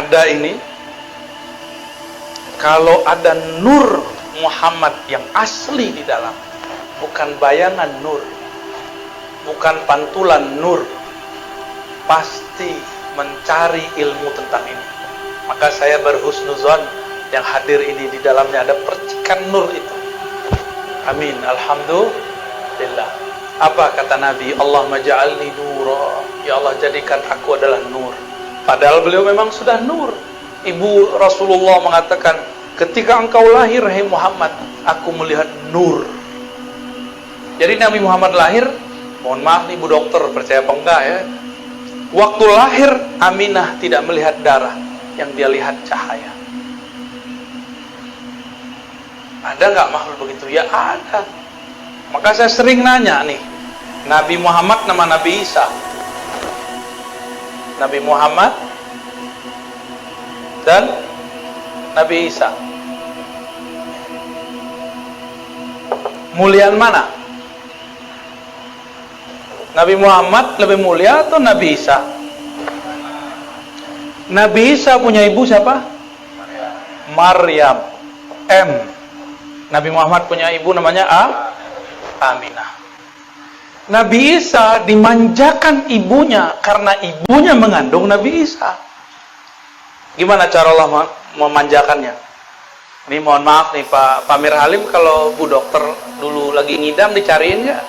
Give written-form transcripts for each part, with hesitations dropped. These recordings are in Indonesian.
ada ini, kalau ada nur Muhammad yang asli di dalam, bukan bayangan nur, bukan pantulan nur, pasti mencari ilmu tentang ini. Maka saya berhusnuzon yang hadir ini di dalamnya ada percikan nur itu. Amin, alhamdulillah. Apa kata Nabi? Allahumma ja'alni nura, ya Allah jadikan aku adalah nur. Padahal beliau memang sudah nur. Ibu Rasulullah mengatakan, ketika engkau lahir hai Muhammad, aku melihat nur. Jadi Nabi Muhammad lahir, mohon maaf nih Bu Dokter, percaya apa enggak ya, waktu lahir Aminah tidak melihat darah, yang dia lihat cahaya. Ada nggak makhluk begitu? Ya ada. Maka saya sering nanya nih, Nabi Muhammad nama Nabi Isa, Nabi Muhammad dan Nabi Isa, muliaan mana? Nabi Muhammad lebih mulia atau Nabi Isa? Nabi Isa punya ibu siapa? Maryam. M. Nabi Muhammad punya ibu namanya Aminah. Nabi Isa dimanjakan ibunya karena ibunya mengandung Nabi Isa. Gimana cara Allah memanjakannya? Ini mohon maaf nih Pak Pamir Halim, kalau Bu Dokter dulu lagi ngidam dicariin nggak?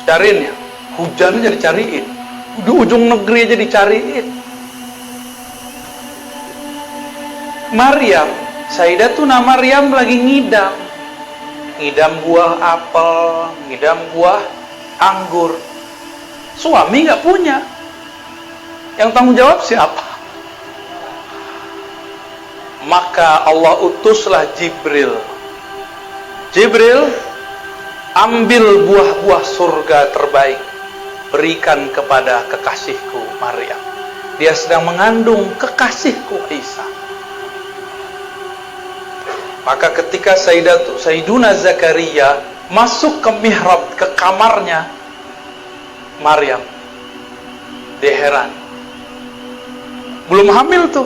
Cariin ya. Hujan aja dicariin. Di ujung negeri aja dicariin. Maryam, Sayyidatuna Maryam lagi ngidam buah apel, ngidam buah anggur. Suami nggak punya. Yang tanggung jawab siapa? Maka Allah utuslah Jibril. Jibril, ambil buah-buah surga terbaik, berikan kepada kekasihku Maryam. Dia sedang mengandung kekasihku Isa. Maka ketika Sayyiduna Zakaria masuk ke mihrab, ke kamarnya Maryam, dia heran. Belum hamil tuh,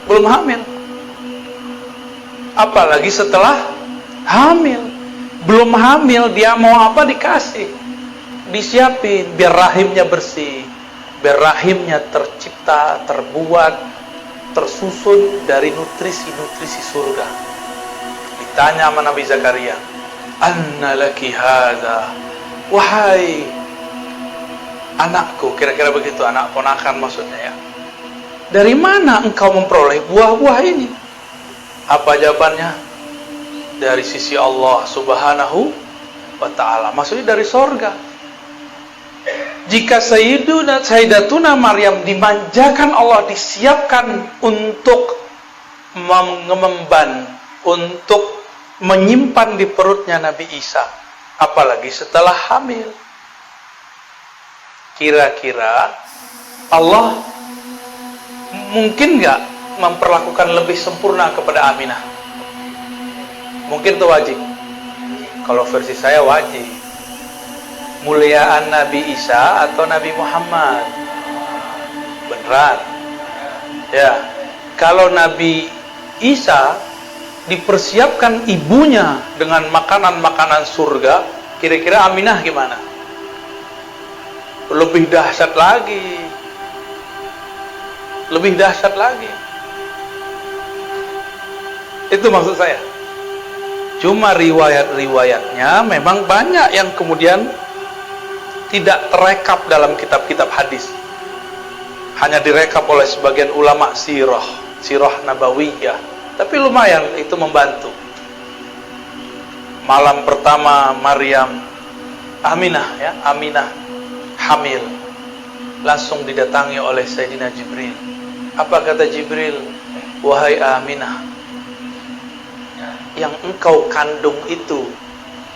belum hamil. Apalagi setelah hamil. Belum hamil, dia mau apa dikasih, disiapin, biar rahimnya bersih, biar rahimnya tercipta, terbuat, tersusun dari nutrisi-nutrisi surga. Ditanya sama Nabi Zakaria, anna laki hadha, wahai anakku, kira-kira begitu, anak ponakan maksudnya ya, dari mana engkau memperoleh buah-buah ini? Apa jawabannya? Dari sisi Allah subhanahu wa ta'ala, maksudnya dari sorga. Jika Sayyidatuna Maryam dimanjakan Allah, disiapkan untuk mengemban, untuk menyimpan di perutnya Nabi Isa, apalagi setelah hamil. Kira-kira Allah mungkin nggak memperlakukan lebih sempurna kepada Aminah? Mungkin itu wajib. Kalau versi saya wajib. Muliaan Nabi Isa atau Nabi Muhammad? Beneran? Ya. Kalau Nabi Isa dipersiapkan ibunya dengan makanan-makanan surga, kira-kira Aminah gimana? Lebih dahsyat lagi. Lebih dahsyat lagi. Itu maksud saya. Cuma riwayat-riwayatnya memang banyak yang kemudian tidak terekap dalam kitab-kitab hadis. Hanya direkap oleh sebagian ulama sirah nabawiyah. Tapi lumayan itu membantu. Malam pertama Maryam, Aminah hamil. Langsung didatangi oleh Sayyidina Jibril. Apa kata Jibril? Wahai Aminah, yang engkau kandung itu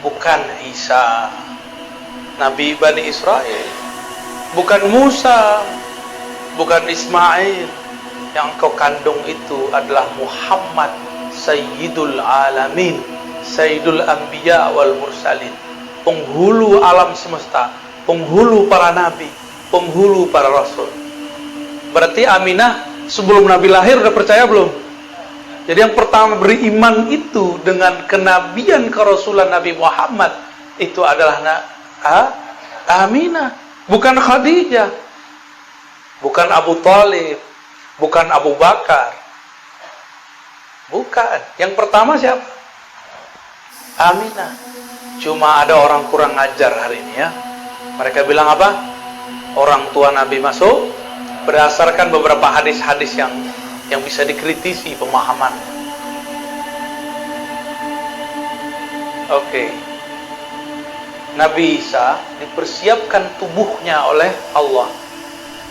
bukan Isa, Nabi Bani Israel, bukan Musa, bukan Ismail. Yang engkau kandung itu adalah Muhammad, Sayyidul Alamin, Sayyidul Anbiya wal Mursalin, penghulu alam semesta, penghulu para nabi, penghulu para rasul. Berarti Aminah Sebelum Nabi lahir udah percaya belum? Jadi yang pertama beriman itu dengan kenabian kerasulan Nabi Muhammad itu adalah Aminah, bukan Khadijah, bukan Abu Thalib, bukan Abu Bakar. Bukan. Yang pertama siapa? Aminah. Cuma ada orang kurang ajar hari ini ya. Mereka bilang apa? Orang tua Nabi masuk berdasarkan beberapa hadis-hadis yang bisa dikritisi pemahaman. Oke. Nabi Isa dipersiapkan tubuhnya oleh Allah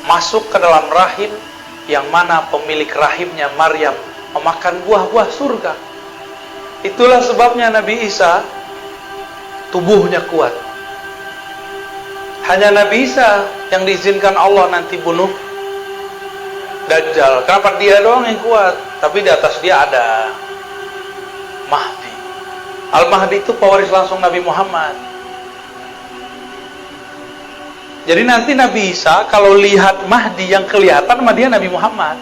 masuk ke dalam rahim yang mana pemilik rahimnya Maryam memakan buah-buah surga. Itulah sebabnya Nabi Isa tubuhnya kuat. Hanya Nabi Isa yang diizinkan Allah nanti bunuh Dajjal. Kenapa dia doang yang kuat? Tapi di atas dia ada Mahdi. Al-Mahdi itu pewaris langsung Nabi Muhammad. Jadi nanti Nabi Isa kalau lihat Mahdi yang kelihatan sama dia Nabi Muhammad.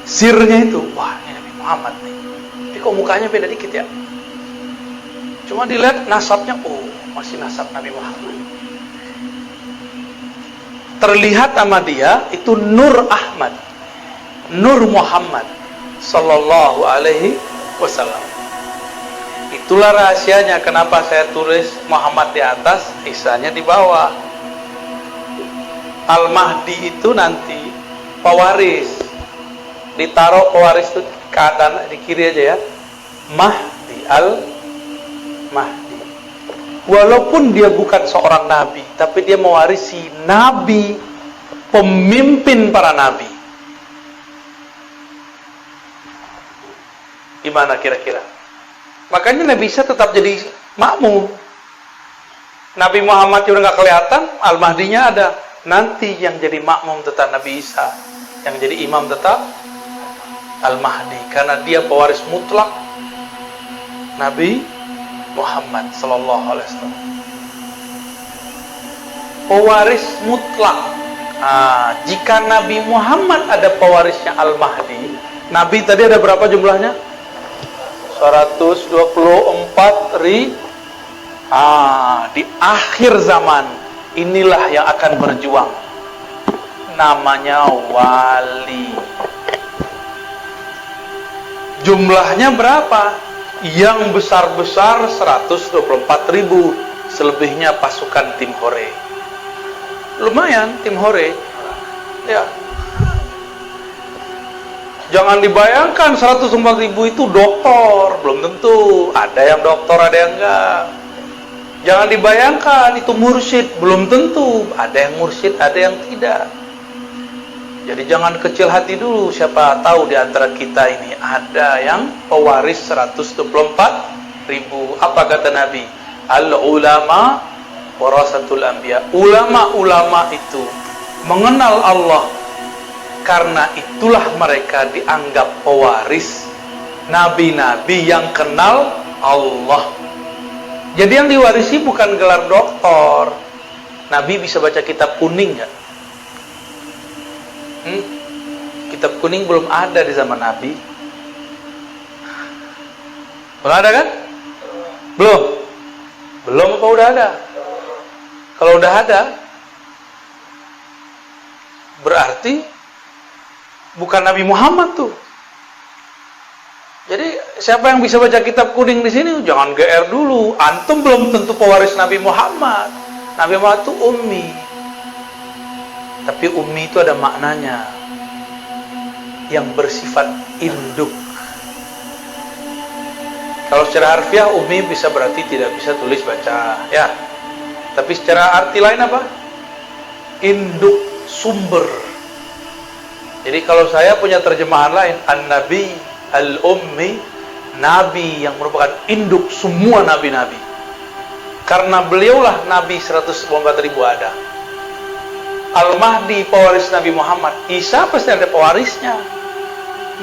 Sirnya itu, wah ini Nabi Muhammad nih. Tapi kok mukanya beda dikit ya? Cuma dilihat nasabnya, oh masih nasab Nabi Muhammad. Terlihat sama dia itu Nur Ahmad, Nur Muhammad Sallallahu Alaihi Wasallam. Itulah rahasianya kenapa saya tulis Muhammad di atas, Isanya di bawah. Al-Mahdi itu nanti pewaris, ditaruh pewaris itu kanan di kiri aja ya. Mahdi, Al-Mahdi. Walaupun dia bukan seorang nabi, tapi dia mewarisi nabi, pemimpin para nabi. Gimana kira-kira? Makanya Nabi Isa tetap jadi makmum. Nabi Muhammad udah nggak kelihatan, Al-Mahdinya ada. Nanti yang jadi makmum tetap Nabi Isa, yang jadi imam tetap Al-Mahdi, karena dia pewaris mutlak Nabi Muhammad Sallallahu Alaihi Wasallam. Pewaris mutlak. Jika Nabi Muhammad ada pewarisnya Al-Mahdi, Nabi tadi ada berapa jumlahnya? 124 ribu. Di akhir zaman inilah yang akan berjuang. Namanya wali. Jumlahnya berapa? Yang besar-besar 124 ribu. Selebihnya pasukan tim Hore. Lumayan tim Hore. Ya. Jangan dibayangkan 124 ribu itu doktor. Belum tentu. Ada yang doktor, ada yang enggak. Jangan dibayangkan itu mursyid. Belum tentu. Ada yang mursyid, ada yang tidak. Jadi jangan kecil hati dulu. Siapa tahu di antara kita ini ada yang pewaris 124 ribu. Apa kata Nabi? Al-ulama warasatul anbiya. Ulama-ulama itu mengenal Allah, karena itulah mereka dianggap pewaris nabi-nabi yang kenal Allah. Jadi yang diwarisi bukan gelar doktor. Nabi bisa baca kitab kuning nggak? Kitab kuning belum ada di zaman Nabi. Belum ada kan? Belum. Belum apa udah ada? Kalau udah ada, berarti bukan Nabi Muhammad tuh. Jadi siapa yang bisa baca kitab kuning di sini? Jangan GR dulu. Antum belum tentu pewaris Nabi Muhammad. Nabi Muhammad itu ummi. Tapi ummi itu ada maknanya, yang bersifat induk. Kalau secara harfiah ummi bisa berarti tidak bisa tulis baca, ya. Tapi secara arti lain apa? Induk, sumber. Jadi kalau saya punya terjemahan lain, An-Nabi Al-Ummi, Nabi yang merupakan induk semua nabi-nabi. Karena beliaulah Nabi 124 ribu ada. Al-Mahdi pewaris Nabi Muhammad. Isa pasti ada pewarisnya.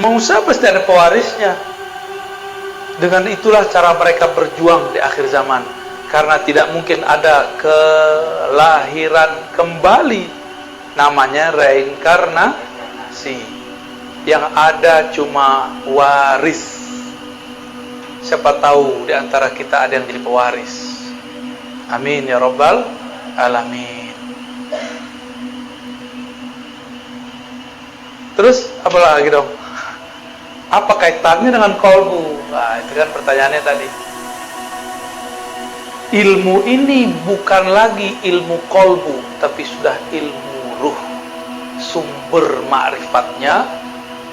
Musa pasti ada pewarisnya. Dengan itulah cara mereka berjuang di akhir zaman. Karena tidak mungkin ada kelahiran kembali. Namanya reinkarnasi. kasih. Yang ada cuma waris. Siapa tahu di antara kita ada yang jadi pewaris. Amin ya rabbal alamin. Terus apa lagi dong? Apa kaitannya dengan kolbu? Nah, itu kan pertanyaannya tadi. Ilmu ini bukan lagi ilmu kolbu, tapi sudah ilmu ruh. Sumber ma'rifatnya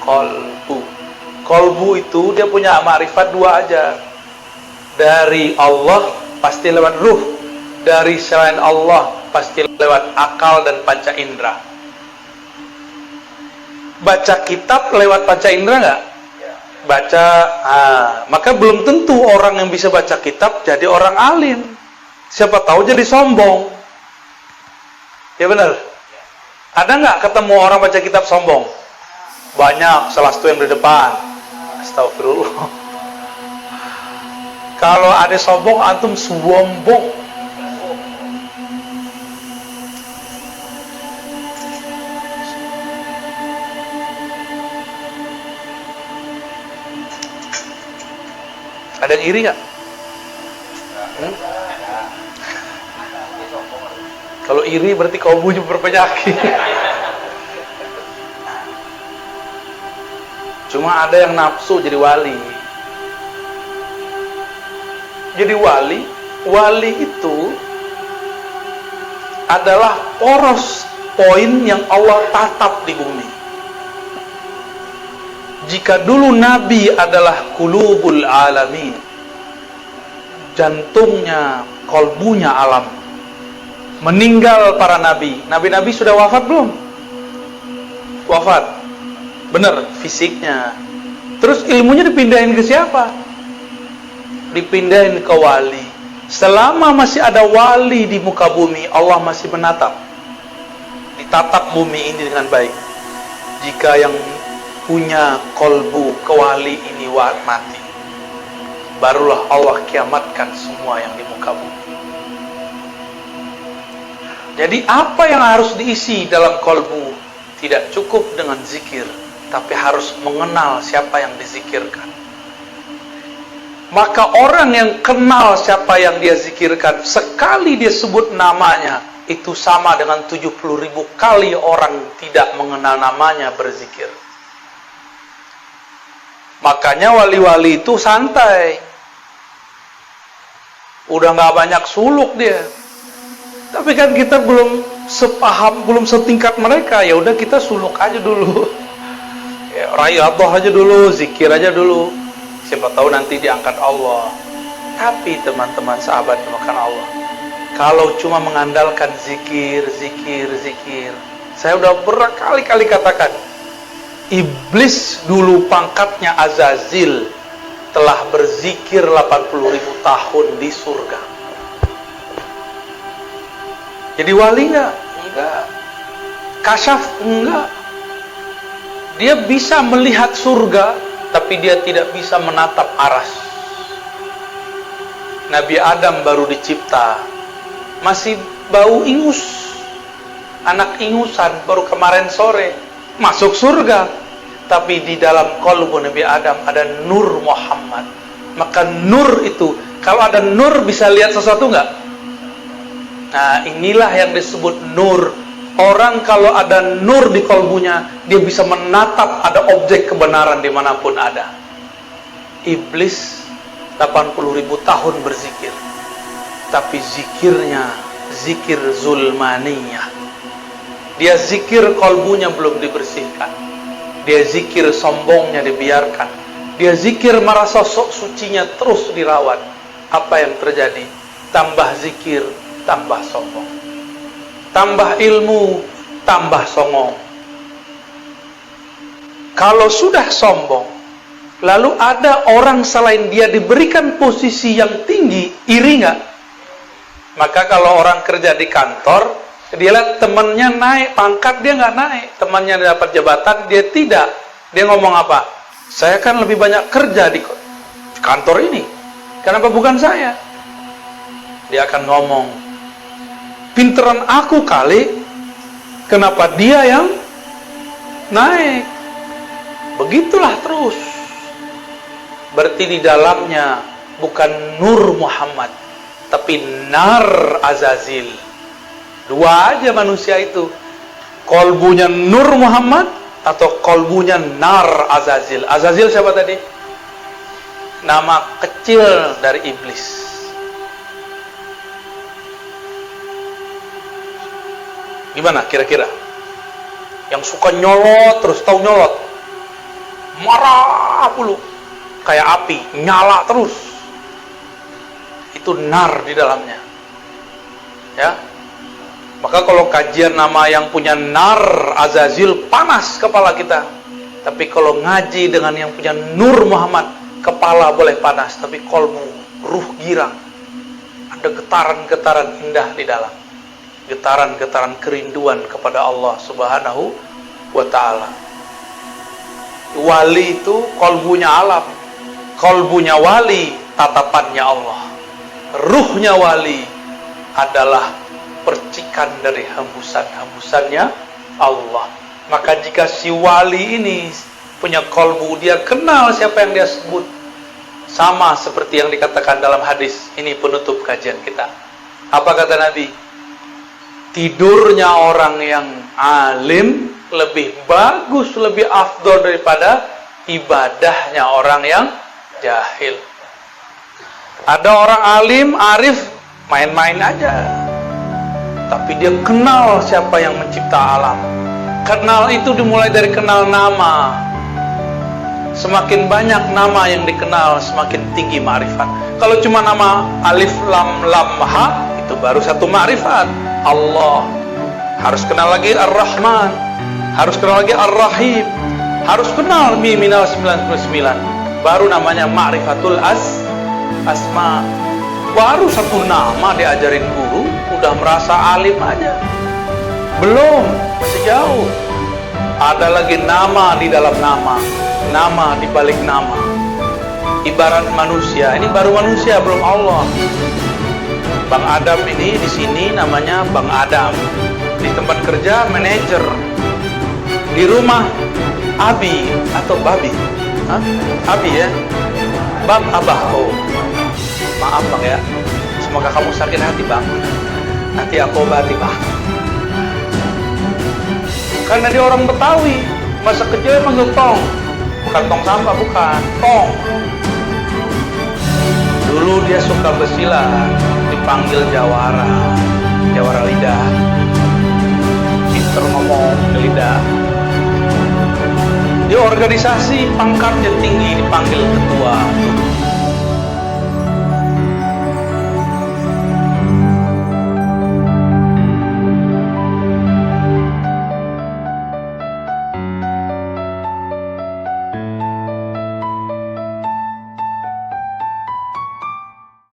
kolbu. Kolbu itu dia punya ma'rifat dua aja. Dari Allah pasti lewat ruh. Dari selain Allah pasti lewat akal dan panca indera. Baca kitab lewat panca indera nggak? Baca, maka belum tentu orang yang bisa baca kitab jadi orang alim. Siapa tahu jadi sombong. Ya benar. Ada nggak ketemu orang baca kitab sombong? Banyak, salah satu yang di depan. Astagfirullah. Kalau ada sombong, antum sombong. Ada yang iri nggak? Kalau iri berarti kolbunya berpenyakit. Cuma ada yang nafsu jadi wali. Jadi wali itu adalah poros poin yang Allah tatap di bumi. Jika dulu Nabi adalah qulubul alamin, jantungnya, kolbunya alam, meninggal para nabi. Nabi-nabi sudah wafat belum? Wafat. Benar, fisiknya. Terus ilmunya dipindahin ke siapa? Dipindahin ke wali. Selama masih ada wali di muka bumi, Allah masih menatap. Ditatap bumi ini dengan baik. Jika yang punya kolbu kewali ini mati, barulah Allah kiamatkan semua yang di muka bumi. Jadi apa yang harus diisi dalam kolbu? Tidak cukup dengan zikir, tapi harus mengenal siapa yang dizikirkan. Maka orang yang kenal siapa yang dia zikirkan, sekali dia sebut namanya, itu sama dengan 70.000 kali orang tidak mengenal namanya berzikir. Makanya wali-wali itu santai. Udah gak banyak suluk dia. Tapi kan kita belum sepaham, belum setingkat mereka. Ya udah kita suluk aja dulu. Ya, rayadhah aja dulu, zikir aja dulu. Siapa tahu nanti diangkat Allah. Tapi teman-teman sahabat dimakan Allah, kalau cuma mengandalkan zikir, saya udah berkali-kali katakan, Iblis dulu pangkatnya Azazil telah berzikir 80.000 tahun di surga. Jadi wali enggak? Enggak. Kasyaf? Enggak. Dia bisa melihat surga, tapi dia tidak bisa menatap aras. Nabi Adam baru dicipta, masih bau ingus, anak ingusan, baru kemarin sore masuk surga. Tapi di dalam qalbu Nabi Adam ada nur Muhammad. Maka nur itu, kalau ada nur bisa lihat sesuatu enggak? Nah, inilah yang disebut nur. Orang kalau ada nur di kalbunya, dia bisa menatap ada objek kebenaran dimanapun ada. Iblis 80.000 tahun berzikir, tapi zikirnya zikir zulmaniyah. Dia zikir kalbunya belum dibersihkan. Dia zikir sombongnya dibiarkan. Dia zikir merasa sok sucinya terus dirawat. Apa yang terjadi? Tambah zikir, tambah sombong. Tambah ilmu, tambah songong. Kalau sudah sombong, lalu ada orang selain dia diberikan posisi yang tinggi, iri nggak? Maka kalau orang kerja di kantor, dia lihat temannya naik pangkat, dia nggak naik. Temannya dapat jabatan, dia tidak. Dia ngomong apa? Saya kan lebih banyak kerja di kantor ini, kenapa bukan saya? Dia akan ngomong, pinteran aku kali, kenapa dia yang naik. Begitulah terus. Berarti di dalamnya bukan nur Muhammad, tapi nar Azazil. Dua aja manusia itu. Kolbunya nur Muhammad atau kolbunya nar Azazil. Azazil siapa tadi? Nama kecil dari iblis. Gimana kira-kira? Yang suka nyolot terus, tahu nyolot? Marah mulu, kayak api, nyala terus. Itu nar di dalamnya. Ya. Maka kalau kajian nama yang punya nar Azazil, panas kepala kita. Tapi kalau ngaji dengan yang punya nur Muhammad, kepala boleh panas, tapi kolbu, ruh girang. Ada getaran-getaran indah di dalam. Getaran-getaran kerinduan kepada Allah Subhanahu wa ta'ala. Wali itu kolbunya alam. Kolbunya wali, tatapannya Allah. Ruhnya wali adalah percikan dari hembusan-hembusannya Allah. Maka jika si wali ini punya kolbu, dia kenal siapa yang dia sebut. Sama seperti yang dikatakan dalam hadis. Ini penutup kajian kita. Apa kata Nabi? Tidurnya orang yang alim lebih bagus, lebih afdol daripada ibadahnya orang yang jahil. Ada orang alim, arif, main-main aja. Tapi dia kenal siapa yang mencipta alam. Kenal itu dimulai dari kenal nama. Semakin banyak nama yang dikenal, semakin tinggi ma'rifat. Kalau cuma nama alif lam lam ha, itu baru satu ma'rifat. Allah. Harus kenal lagi Ar-Rahman. Harus kenal lagi Ar-Rahim. Harus kenal Miminal 99. Baru namanya ma'rifatul asma. Baru satu nama diajarin guru, udah merasa alim aja. Belum, masih jauh. Ada lagi nama di dalam nama, nama di balik nama. Ibarat manusia, ini baru manusia, belum Allah. Bang Adam ini di sini namanya Bang Adam. Di tempat kerja manajer. Di rumah Abi atau Babi. Hah? Abi ya. Bang Abah. Oh. Maaf Bang ya. Semoga kamu sakit hati Bang. Nanti aku obati Bang. Karena dia orang Betawi, masa kecil manggil tong. Bukan tong sampah, bukan. Tong. Dulu dia suka bersilat, dipanggil jawara. Jawara lidah. Pinter ngomong di lidah. Di organisasi pangkatnya tinggi, dipanggil ketua.